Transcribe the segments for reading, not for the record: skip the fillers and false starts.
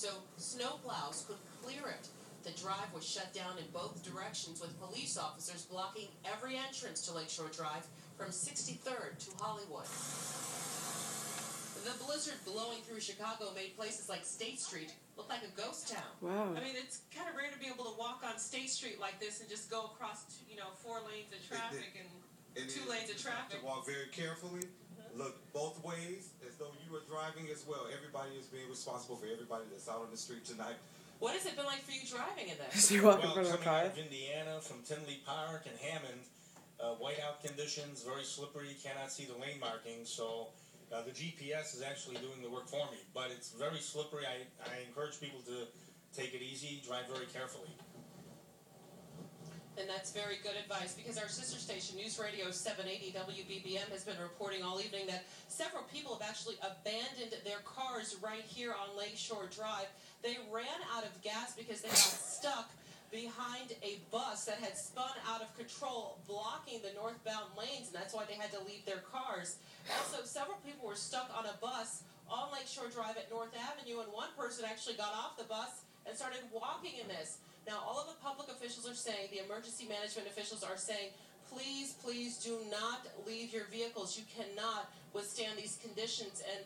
so snowplows could clear it. The drive was shut down in both directions with police officers blocking every entrance to Lakeshore Drive from 63rd to Hollywood. The blizzard blowing through Chicago made places like State Street look like a ghost town. Wow. I mean, it's kind of rare to be able to walk on State Street like this and just go across, 4 lanes of traffic and 2 lanes of traffic. To walk very carefully, look both ways as though you were driving as well. Everybody is being responsible for everybody that's out on the street tonight. What has it been like for you driving in this? So you walk in front of a coming car? out of Indiana from Tinley Park and Hammond, whiteout conditions, very slippery, cannot see the lane markings, so the GPS is actually doing the work for me. But it's very slippery. I encourage people to take it easy, drive very carefully. And that's very good advice, because our sister station, News Radio 780 WBBM, has been reporting all evening that several people have actually abandoned their cars right here on Lakeshore Drive. They ran out of gas because they got stuck behind a bus that had spun out of control, blocking the northbound lanes, and that's why they had to leave their cars. Also, several people were stuck on a bus on Lakeshore Drive at North Avenue, and one person actually got off the bus and started walking in this. Now, all of the public officials are saying, the emergency management officials are saying, please, please do not leave your vehicles. You cannot withstand these conditions. And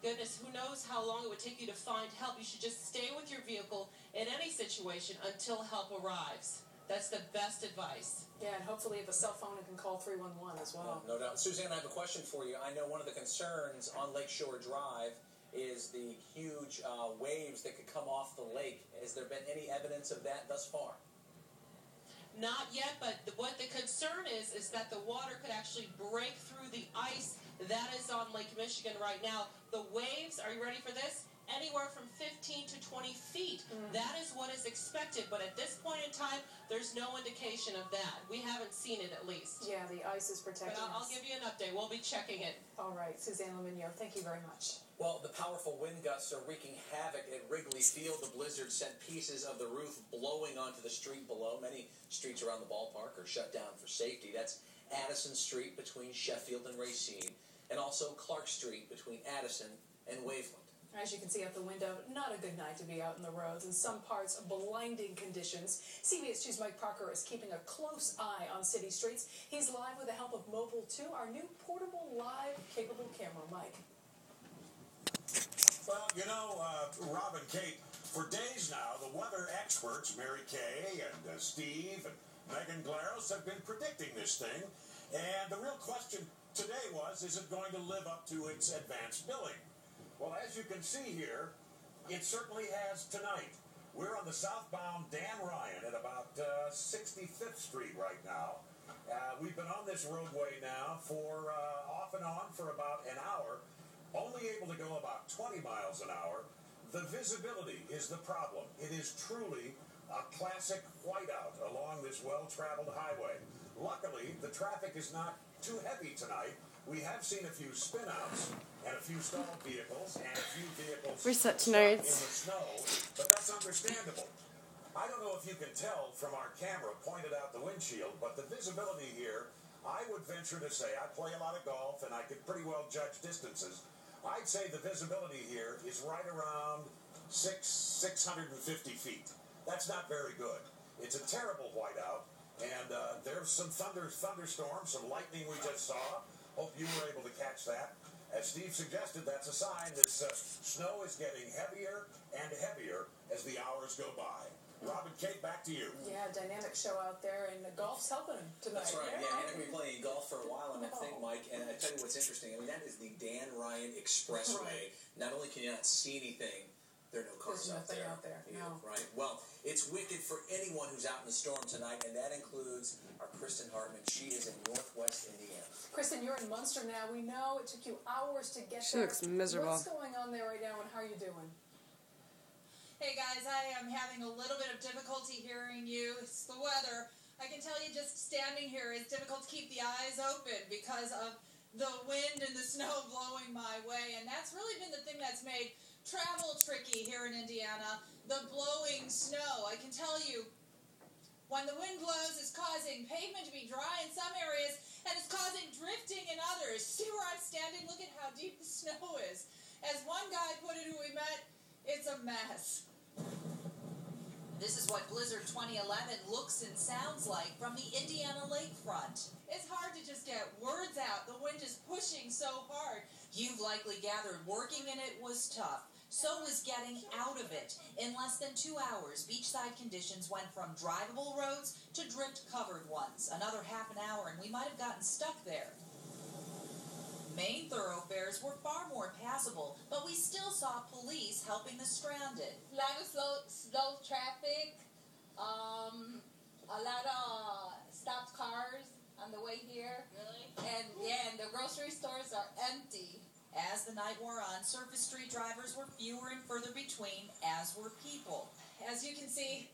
goodness, who knows how long it would take you to find help. You should just stay with your vehicle in any situation until help arrives. That's the best advice. Yeah, and hopefully if a cell phone, it can call 311 as well. No doubt. Suzanne, I have a question for you. I know one of the concerns on Lakeshore Drive is the huge waves that could come off the lake. Has there been any evidence of that thus far? Not yet, but what the concern is that the water could actually break through the ice that is on Lake Michigan right now. The waves, are you ready for this? Anywhere from 15 to 20 feet. That is what is expected, but at this point in time, there's no indication of that. We haven't seen it, at least. Yeah, the ice is protecting But I'll us. give you an update. We'll be checking it. All right, Suzanne Lamigno, thank you very much. Well, the powerful wind gusts are wreaking havoc at Wrigley Field. The blizzard sent pieces of the roof blowing onto the street below. Many streets around the ballpark are shut down for safety. That's Addison Street between Sheffield and Racine, and also Clark Street between Addison and Waveland. As you can see out the window, not a good night to be out in the roads. In some parts, blinding conditions. CBS 2's Mike Parker is keeping a close eye on city streets. He's live with the help of Mobile 2, our new portable, live, capable camera. Mike. Well, Rob and Kate, for days now, the weather experts, Mary Kay and Steve and Megan Glaros, have been predicting this thing. And the real question today was, is it going to live up to its advanced billing? Well, as you can see here, it certainly has tonight. We're on the southbound Dan Ryan at about 65th Street right now. We've been on this roadway now for off and on for about an hour, only able to go about 20 miles an hour. The visibility is the problem. It is truly a classic whiteout along this well-traveled highway. Luckily, the traffic is not too heavy tonight. We have seen a few spin-outs and a few stalled vehicles and a few vehicles We're such stuck nerds. in the snow, but that's understandable. I don't know if you can tell from our camera pointed out the windshield, but the visibility here, I would venture to say, I play a lot of golf and I can pretty well judge distances. I'd say the visibility here is right around 650 feet. That's not very good. It's a terrible whiteout, and there's some thunderstorms, some lightning we just saw. Hope you were able to catch that. As Steve suggested, that's a sign that snow is getting heavier and heavier as the hours go by. Rob and Kate, back to you. Yeah, dynamic show out there, and the golf's helping him tonight. That's right. Yeah, and I've been playing golf for a while, and I No. think, Mike, and I tell you what's interesting. I mean, that is the Dan Ryan Expressway. Not only can you not see anything, there are no cars There's out nothing there. out there, Yeah, no. right. Well, it's wicked for anyone who's out in the storm tonight, and that includes our Kristen Hartman. She is in Northwest Indiana. Kristen, you're in Munster now. We know it took you hours to get She there. looks miserable. What's going on there right now, and how are you doing? Hey guys, I am having a little bit of difficulty hearing you. It's the weather. I can tell you just standing here, it's difficult to keep the eyes open because of the wind and the snow blowing my way. And that's really been the thing that's made travel tricky here in Indiana, the blowing snow. I can tell you, when the wind blows, it's causing pavement to be dry in some areas, and it's causing drifting in others. See where I'm standing? Look at how deep the snow is. As one guy put it who we met It's a mess. This is what Blizzard 2011 looks and sounds like from the Indiana lakefront. It's hard to just get words out. The wind is pushing so hard. You've likely gathered working in it was tough. So was getting out of it. In less than 2 hours, beachside conditions went from drivable roads to drift-covered ones. Another half an hour and we might have gotten stuck there. Main thoroughfares were far more passable, but we still saw police helping the stranded. A lot of slow traffic, a lot of stopped cars on the way here. Really? And the grocery stores are empty. As the night wore on, surface street drivers were fewer and further between, as were people. As you can see,